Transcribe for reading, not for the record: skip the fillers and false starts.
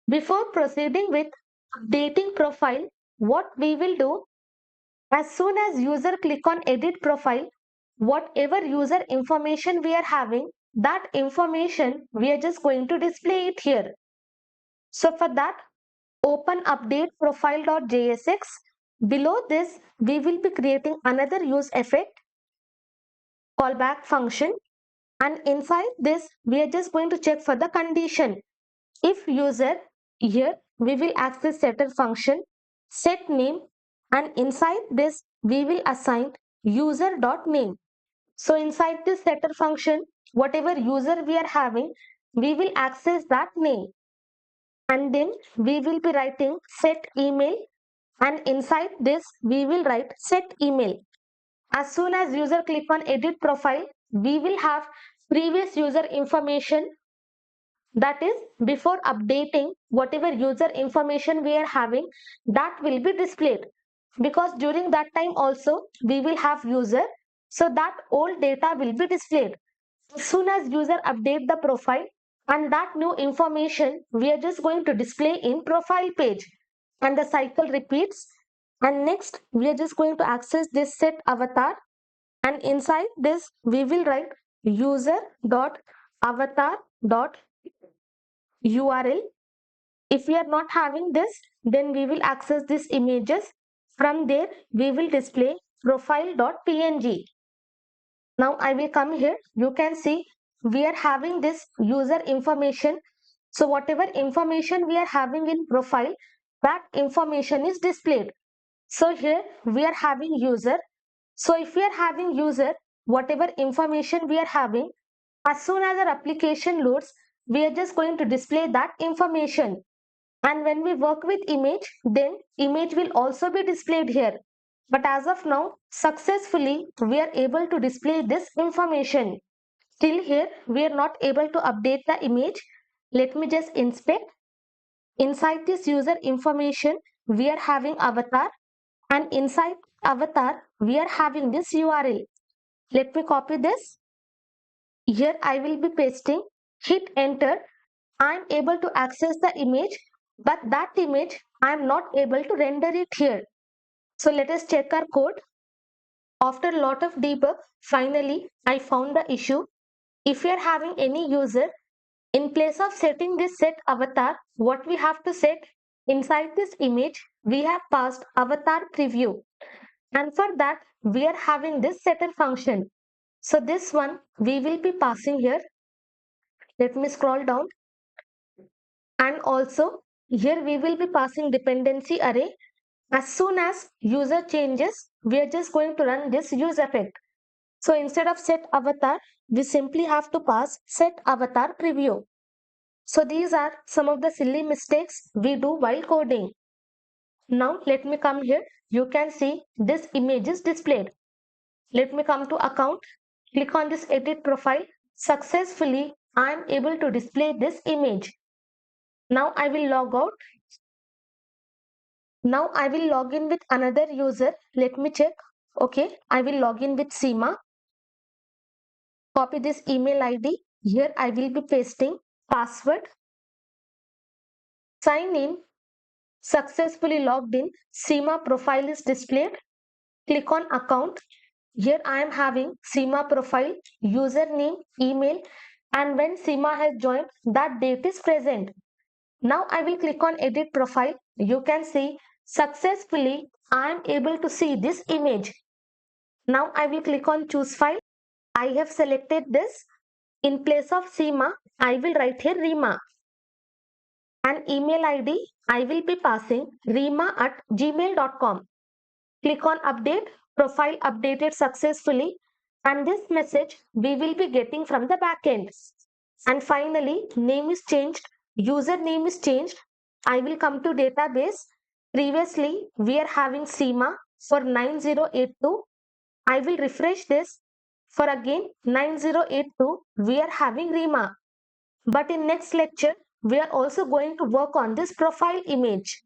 Before proceeding with updating profile, what we will do, as soon as user click on edit profile, whatever user information we are having, that information we are just going to display it here. So for that, open update profile.jsx. Below this, we will be creating another use effect, callback function, and inside this we are just going to check for the condition. If user, here we will access setter function, set name, and inside this we will assign user.name. So inside this setter function, whatever user we are having, we will access that name, and then we will be writing set email, and inside this we will write set email. As soon as user click on edit profile, we will have previous user information, that is before updating whatever user information we are having, that will be displayed, because during that time also we will have user, so that old data will be displayed. As soon as user update the profile, and that new information we are just going to display in profile page, and the cycle repeats. And next we are just going to access this set avatar, and inside this we will write user dot avatar dot URL. If we are not having this, then we will access these images. From there, we will display profile.png. Now I will come here. You can see we are having this user information. So whatever information we are having in profile, that information is displayed. So here we are having user. So if we are having user, whatever information we are having, as soon as our application loads, we are just going to display that information. And when we work with image, then image will also be displayed here. But as of now, successfully, we are able to display this information. Still here, we are not able to update the image. Let me just inspect. Inside this user information, we are having avatar, and inside avatar, we are having this URL. Let me copy this. Here I will be pasting, hit enter. I am able to access the image, but that image I am not able to render it here. So let us check our code. After a lot of debug, finally I found the issue. If you are having any user, in place of setting this set avatar, what we have to set inside this image, we have passed avatar preview. And for that, we are having this setter function. So this one we will be passing here. Let me scroll down. And also here we will be passing dependency array. As soon as user changes, we are just going to run this use effect. So instead of set avatar, we simply have to pass set avatar preview. So these are some of the silly mistakes we do while coding. Now let me come here. You can see this image is displayed. Let me come to account. Click on this edit profile. Successfully, I am able to display this image. Now I will log out. Now I will log in with another user. Let me check. Okay, I will log in with Seema. Copy this email ID. Here I will be pasting password. Sign in. Successfully logged in. Seema profile is displayed. Click on account. Here I am having Seema profile, username, email, and when Seema has joined, that date is present. Now I will click on edit profile. You can see successfully I am able to see this image. Now I will click on choose file. I have selected this. In place of Seema, I will write here Rima. And email ID, I will be passing rima@gmail.com. Click on update. Profile updated successfully. And this message we will be getting from the backend. And finally, name is changed. Username is changed. I will come to database. Previously, we are having Seema for 9082. I will refresh this. For again 9082, we are having Rima. But in next lecture, we are also going to work on this profile image.